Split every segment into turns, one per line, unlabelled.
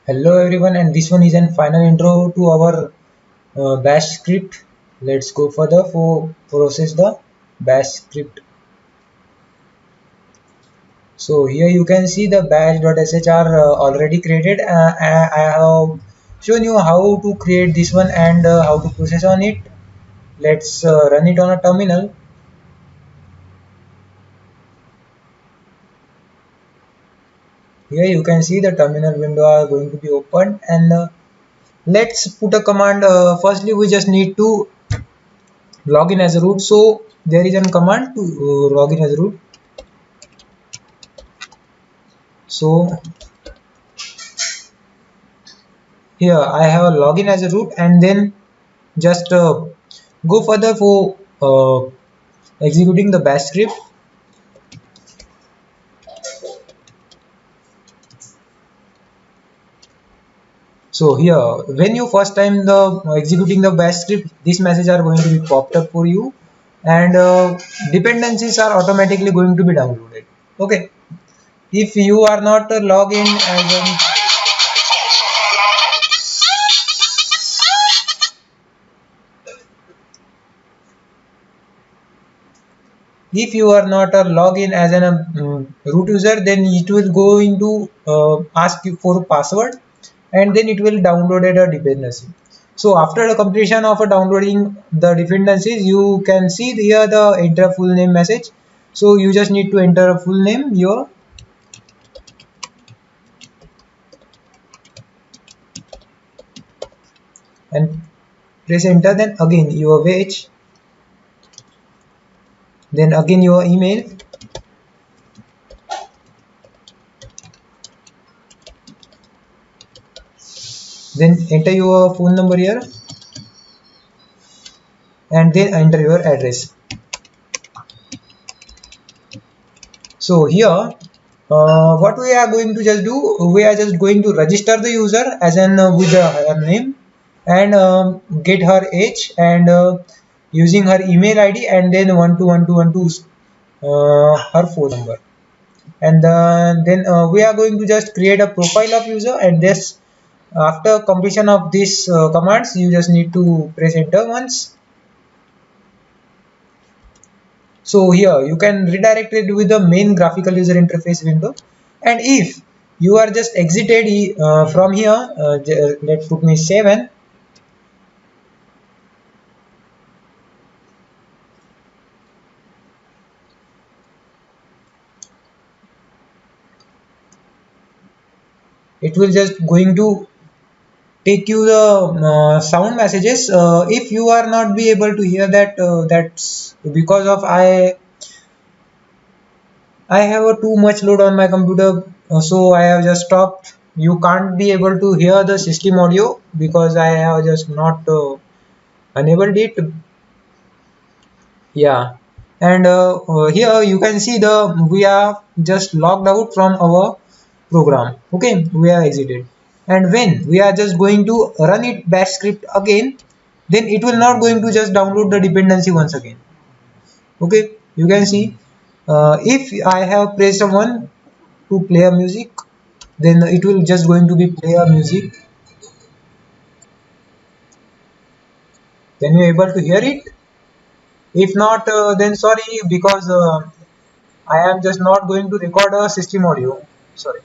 Hello everyone, and this one is an final intro to our bash script. Let's go further for process the bash script. So here you can see the bash.sh are already created. I have shown you how to create this one and how to process on it. Let's run it on a terminal. Here you can see the terminal window are going to be opened, and let's put a command. Firstly, we just need to log in as a root. So there is a command to log in as a root. So here I have a login as a root, and then just go further for executing the bash script. So here when you first time the executing the bash script, this message are going to be popped up for you, and dependencies are automatically going to be downloaded. Okay, if you are not logged in as an if you are not a login as an root user, then it will go into ask you for a password, and then it will download a dependency. So after the completion of downloading the dependencies, you can see here the enter full name message. So you just need to enter a full name your, and press enter, then again your wage, then again your email, then enter your phone number here, and then enter your address. So here what we are going to just do, we are just going to register the user as an with her name, and get her age, and using her email id, and then 121212 her phone number, and then we are going to just create a profile of user, and this after completion of this commands, you just need to press enter once. So here you can redirect it with the main graphical user interface window, and if you are just exited from here, let's put me 7. It will just going to take you the sound messages. If you are not be able to hear that, that's because of I have a too much load on my computer, so I have just stopped. You can't be able to hear the system audio because I have just not enabled it. Yeah, and here you can see the we are just logged out from our program. Okay, we are exited, and when we are just going to run it bash script again, then it will not going to just download the dependency once again. Okay, you can see if I have pressed one to play a music, then it will just going to be play a music. Can you able to hear it? If not, then sorry, because I am just not going to record a system audio. Sorry.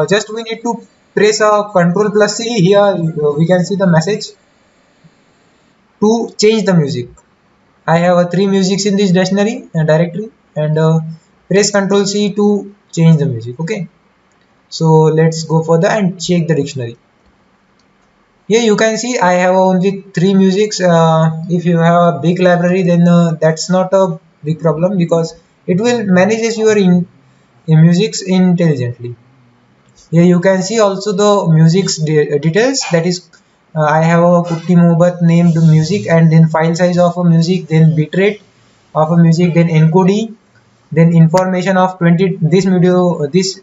Just we need to press a control plus C here. We can see the message to change the music. I have three musics in this dictionary directory, and press control C to change the music. Okay. So let's go further and check the dictionary. Here you can see I have only three musics. If you have a big library, then that's not a big problem because it will manages your in musics intelligently. Here you can see also the music's details, that is I have a Kutti Mohabbat named music, and then file size of a music, then bitrate of a music, then encoding, then information of 20. This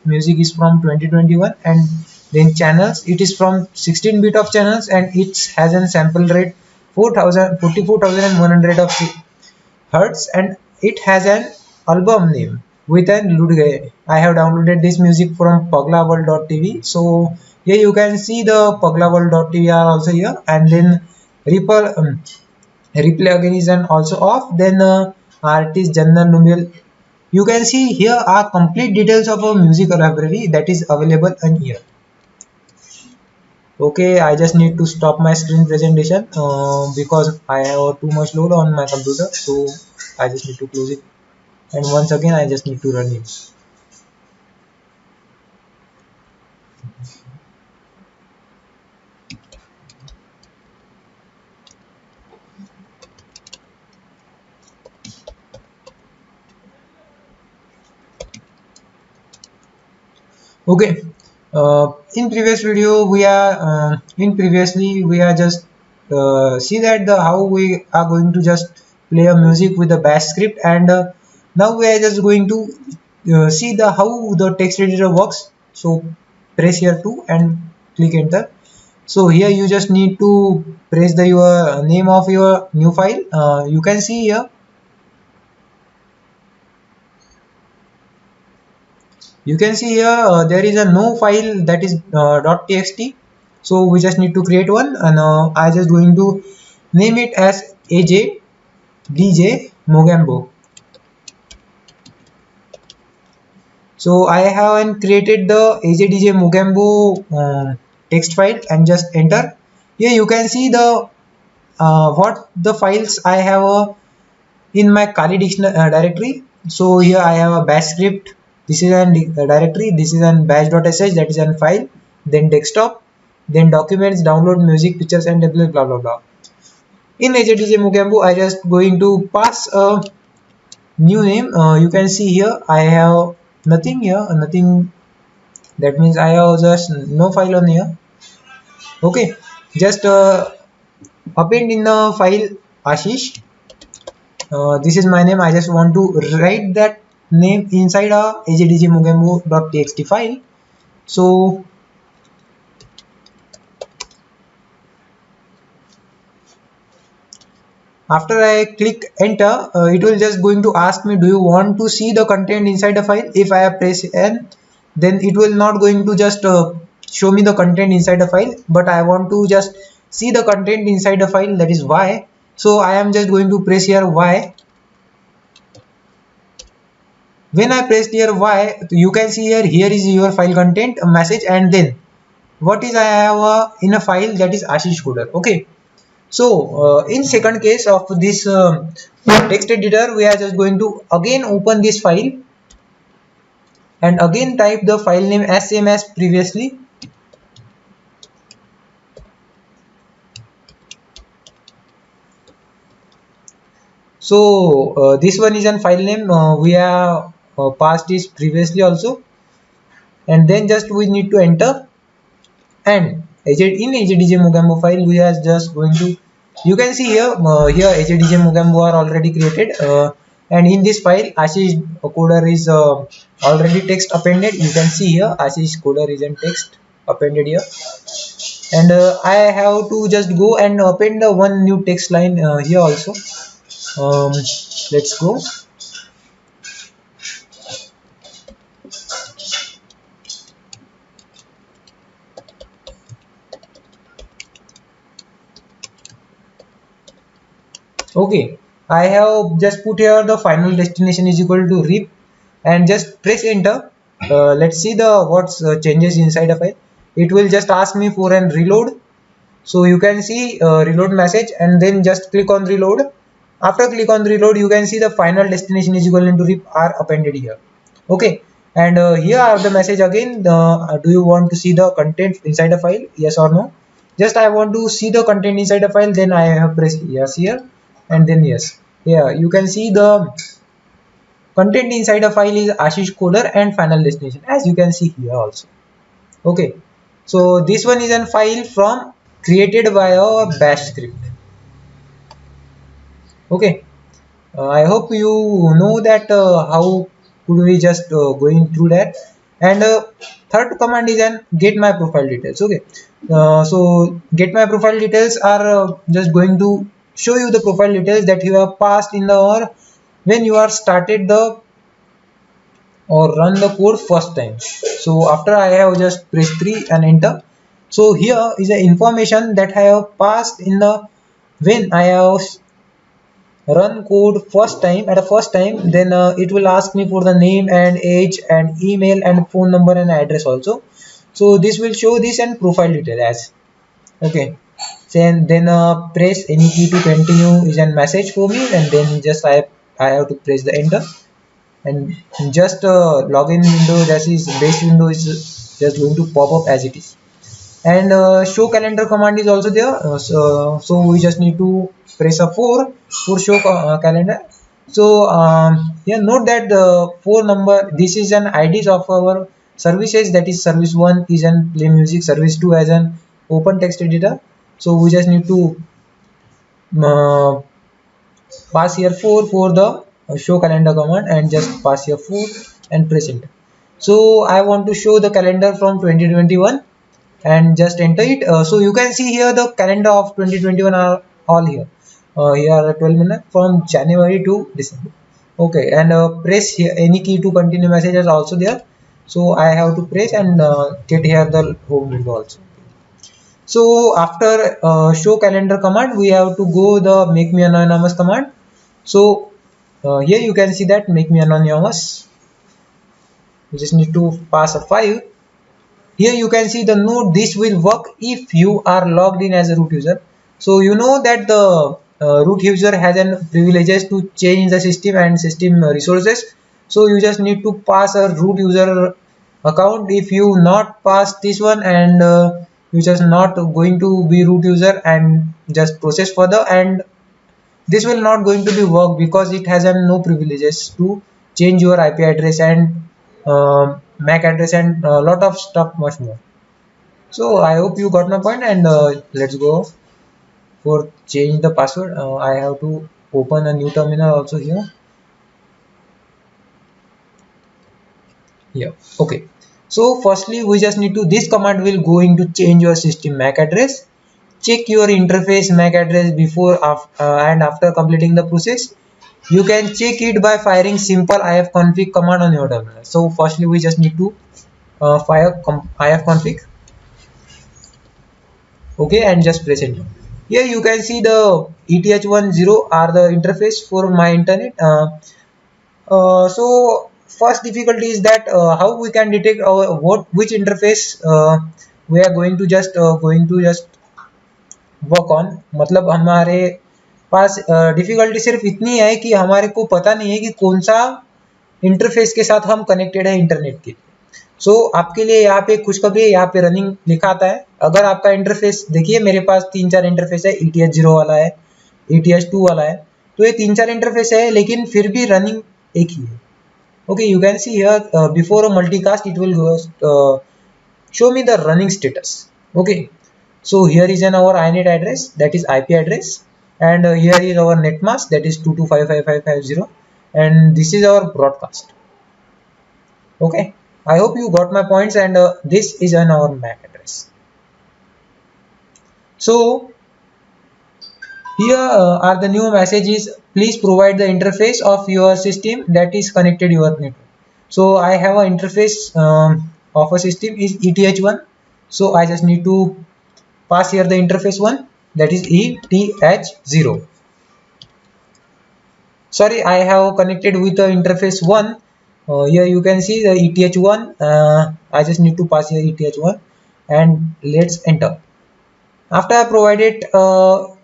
music is from 2021, and then channels, it is from 16 bit of channels, and it has a sample rate 44,100 of hertz, and it has an album name. with an Ludge. I have downloaded this music from paglaworld.tv. So here you can see the paglaworld.tv are also here, and then Ripple replay again is an also off. Then artist Jandan Numil. You can see here are complete details of a music library that is available in here. Okay, I just need to stop my screen presentation because I have too much load on my computer, so I just need to close it, and once again I just need to run it. Okay, in previous video in previously we are just see that the how we are going to just play a music with the bash script, and now we are just going to see the how the text editor works. So press here too and click enter. So here you just need to press the your name of your new file. You can see here, you can see here there is a no file that is .txt. So we just need to create one, and I just going to name it as AJDJ Mogambo. So I have created the AJDJ Mogambo text file and just enter. Here you can see the what the files I have in my Kali dictionary directory. So here I have a bash script. This is an directory. This is an bash.sh, that is an file. Then desktop, then documents, download music, pictures, and blah blah blah blah. In AJDJ Mogambo, I just going to pass a new name. You can see here I have nothing here, nothing. That means I have just no file on here. Okay, just append in the file Ashish. This is my name. I just want to write that name inside a ajdgmogambo.txt file. So after I click enter, it will just going to ask me, do you want to see the content inside the file? If I press N, then it will not going to just show me the content inside the file, but I want to just see the content inside the file, that is Y. So I am just going to press here Y. When I press here Y, you can see here is your file content message, and then what is I have in a file, that is Ashish Coder. Okay. So in second case of this text editor, we are just going to again open this file and again type the file name as same as previously. So this one is an file name we have passed this previously also, and then just we need to enter, and in AJDJ Mogambo file we are just going to, you can see here AJDJ Mogambo are already created, and in this file Ashish Coder is already text appended. You can see here Ashish Coder is in text appended here, and I have to just go and append the one new text line here also. Let's go. Okay, I have just put here the final destination is equal to rip, and just press enter. Let's see the what's changes inside the file. It will just ask me for an reload. So you can see reload message, and then just click on reload. After click on reload, you can see the final destination is equal to rip are appended here. Okay, and here are the message again. Do you want to see the content inside the file? Yes or no? Just I want to see the content inside the file. Then I have pressed yes here, and then yes. Here you can see the content inside a file is Ashish Coder and final destination, as you can see here also. Okay, so this one is a file from created by a bash script. Okay, I hope you know that how could we just going through that. And third command is an get my profile details. Okay, so get my profile details are just going to show you the profile details that you have passed in the, or when you are started the or run the code first time. So after I have just press 3 and enter. So here is the information that I have passed in the when I have run code first time at a first time, then it will ask me for the name and age and email and phone number and address also. So this will show this and profile detail as okay. Then press any key to continue is a message for me, and then just I have to press the enter, and just login window, that is base window, is just going to pop up as it is. And show calendar command is also there, so we just need to press a 4 for show calendar. So yeah, note that the 4 number, this is an IDs of our services, that is service 1 is an play music, service 2 as an open text editor. So we just need to uh, pass here 4 for the show calendar command, and just pass here 4 and press enter. So I want to show the calendar from 2021 and just enter it. So you can see here the calendar of 2021 are all here. Here are the 12 minutes from January to December. Okay, and press here any key to continue messages also there. So I have to press and get here the home window also. So after show calendar command, we have to go the make me anonymous command. So here you can see that make me anonymous. You just need to pass a 5. Here you can see the note, this will work if you are logged in as a root user. So you know that the root user has an privileges to change the system and system resources. So you just need to pass a root user account. If you not pass this one, and you just not going to be root user and just process further, and this will not going to be work because it has no privileges to change your IP address and MAC address and a lot of stuff much more. So I hope you got my point, and let's go for change the password. I have to open a new terminal also here. Yeah, okay. So firstly we just need to, this command will going to change your system MAC address. Check your interface MAC address before and after completing the process. You can check it by firing simple ifconfig command on your terminal. So firstly we just need to fire ifconfig, okay, and just press enter. Here you can see the ETH10 are the interface for my internet. So first difficulty is that how we can detect our which interface we are going to just work on. मतलब हमारे पास difficulty सिर्फ इतनी है कि हमारे को पता नहीं है कि कौन सा इंटरफेस के साथ हम कनेक्टेड है इंटरनेट के. सो आपके लिए यहाँ पे खुशखबरी है, यहाँ पे रनिंग लिखा आता है. अगर आपका इंटरफेस देखिए, मेरे पास 3-4 इंटरफेस है. ETH0 वाला है, ETH2 वाला है, तो ये 3-4 इंटरफेस है, लेकिन फिर भी रनिंग एक ही है. Okay, you can see here before a multicast it will show me the running status. Okay, so here is our inet address, that is IP address, and here is our net mask, that is 2255550, and this is our broadcast. Okay, I hope you got my points, and this is on our MAC address. So here are the new messages. Please provide the interface of your system that is connected to your network. So I have an interface of a system is ETH1. So I just need to pass here the interface 1, that is ETH0. Sorry, I have connected with the interface 1. Here you can see the ETH1. I just need to pass here ETH1 and let's enter. After I provided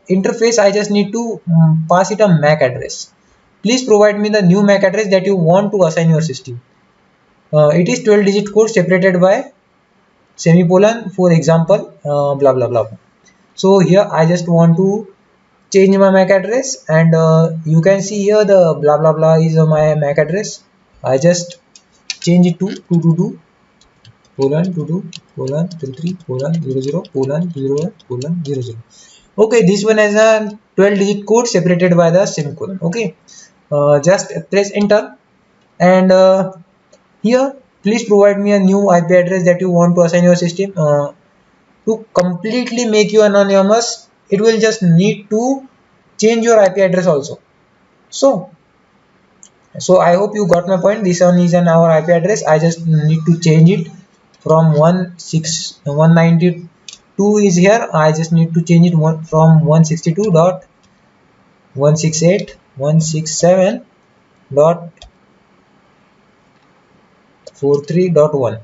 interface, I just need to pass it a MAC address. Please provide me the new MAC address that you want to assign your system. It is 12-digit code separated by semicolon, for example, blah blah blah. So here I just want to change my MAC address, and you can see here the blah blah blah is my MAC address. I just change it to 222:22:33:00:01:00. Okay, this one has a 12-digit code separated by the semicolon. Okay, just press enter, and here please provide me a new IP address that you want to assign your system. To completely make you anonymous, it will just need to change your IP address also. So So I hope you got my point. This one is an our IP address. I just need to change it from 192 is here. I just need to change it from 162.168.167.43.1.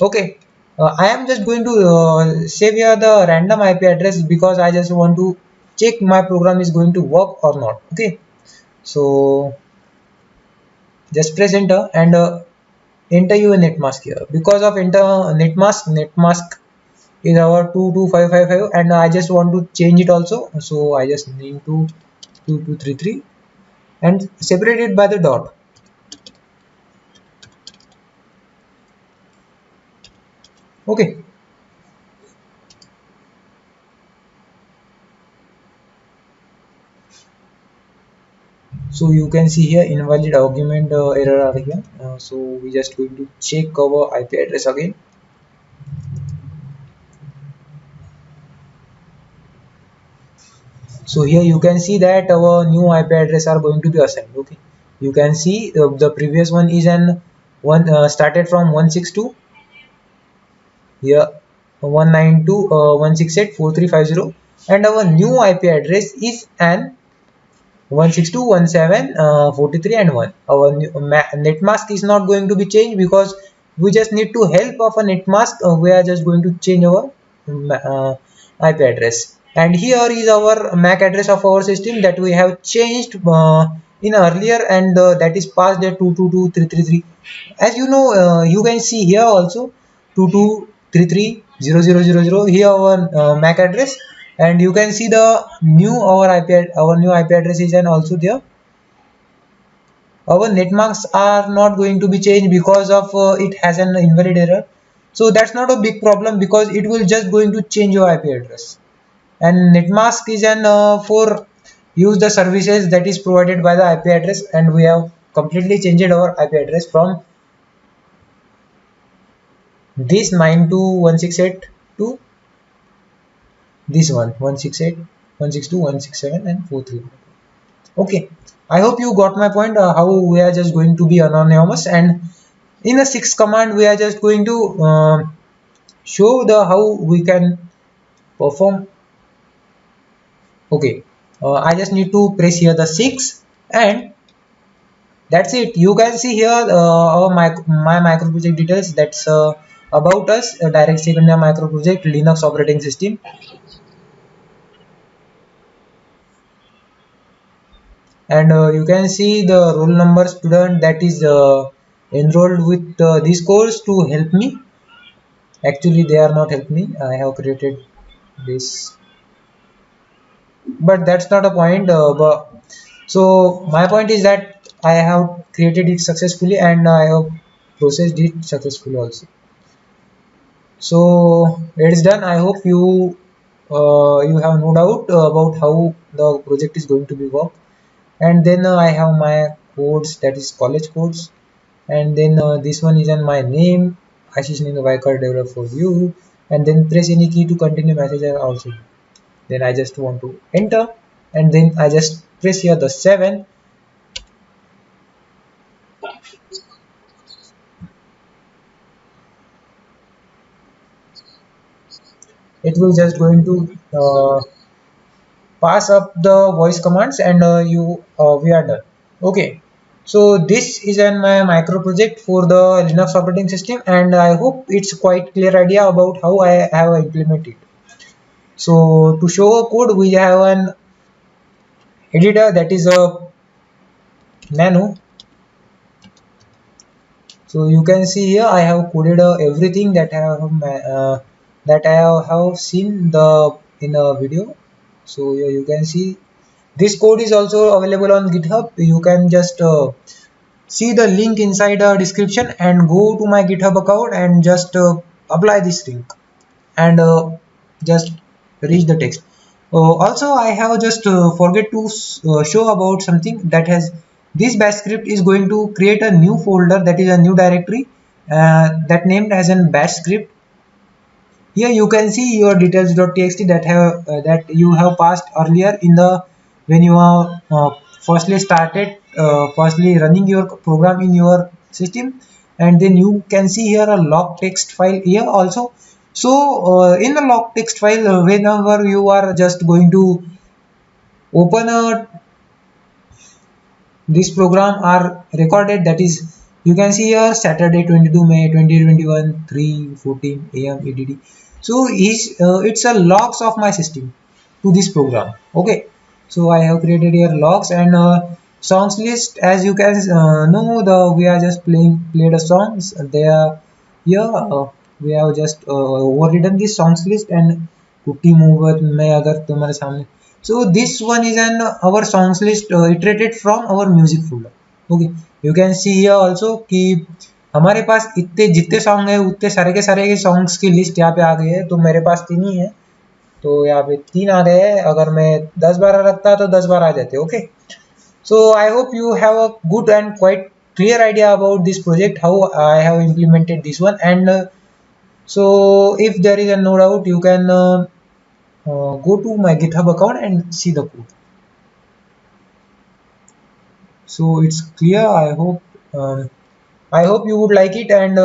Okay. I am just going to save here the random IP address because I just want to check my program is going to work or not. Okay. So just press enter and enter your netmask here. Because of enter netmask is our 22555 and I just want to change it also, so I just need to 2233 and separate it by the dot. Okay, so you can see here invalid argument error are here. So we just going to check our IP address again. So here you can see that our new IP address are going to be assigned. Okay, you can see the previous one is an one started from 162 here 192.168.4350 and our new IP address is an 162.167.43 and 1. Our netmask is not going to be changed because we just need to help of a netmask. We are just going to change our IP address, and here is our MAC address of our system that we have changed in earlier, and that is passed at 222.333. As you know, you can see here also 22.33.0000 here our MAC address, and you can see the new our new IP address is and also there. Our netmarks are not going to be changed because of it has an invalid error. So that's not a big problem because it will just going to change your IP address. And netmask is an for use the services that is provided by the IP address, and we have completely changed our IP address from this 92.168 to this one 168.162.167 and 43. Okay, I hope you got my point. How we are just going to be anonymous, and in a 6 command we are just going to show the how we can perform. Okay, I just need to press here the 6 and that's it. You can see here my micro project details. That's about us, direct secondary micro project Linux operating system. And you can see the roll number student that is enrolled with this course to help me. Actually they are not help me, I have created this, but that's not a point. But so my point is that I have created it successfully and I have processed it successfully also. So it is done. I hope you have no doubt about how the project is going to be work. And then I have my codes, that is college codes, and then this one is in my name, Ashish Ningavaikar develop for you, and then press any key to continue message also. Then I just want to enter, and then I just press here the 7. It will just going to pass up the voice commands, and we are done. Okay, so this is my micro project for the Linux operating system, and I hope it's quite clear idea about how I have implemented. So to show a code, we have an editor that is a nano. So you can see here I have coded everything that I have seen the in a video. So here you can see this code is also available on GitHub. You can just see the link inside the description and go to my GitHub account and just apply this link and just reach the text. Also I have just forget to show about something that has this bash script is going to create a new folder, that is a new directory that named as an bash script. Here you can see your details.txt that you have passed earlier in the when you have firstly started firstly running your program in your system, and then you can see here a log text file here also. So in the log text file, whenever you are just going to open a this program are recorded, that is you can see here Saturday 22 May 2021 3:14 am EDD. So it's a logs of my system to this program. Okay, so I have created here logs, and songs list, as you can know, the we are just played a songs there. Here we have just overridden this songs list and putty mover में अगर तुम्हारे सामने. So this one is an our songs list iterated from our music folder. Okay, you can see here also कि हमारे पास इतने जितने song है उतने सारे के सारे सॉन्ग्स की लिस्ट यहाँ पे आ गई है. तो मेरे पास 3 ही है, तो यहाँ पे 3 आ गए हैं. अगर मैं 10-12 रखता तो 10-12 आ जाते. Okay, so I hope you have a good and quite clear idea about this project, how I have implemented this one. And so if there is a no doubt, you can go to my GitHub account and see the code. So it's clear. I hope you would like it, and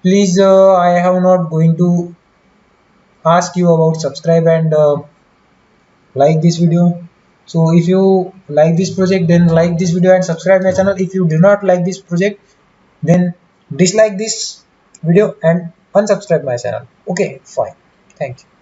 please, I have not going to ask you about subscribe and like this video. So if you like this project, then like this video and subscribe my channel. If you do not like this project, then dislike this video and unsubscribe my channel. Okay, fine. Thank you.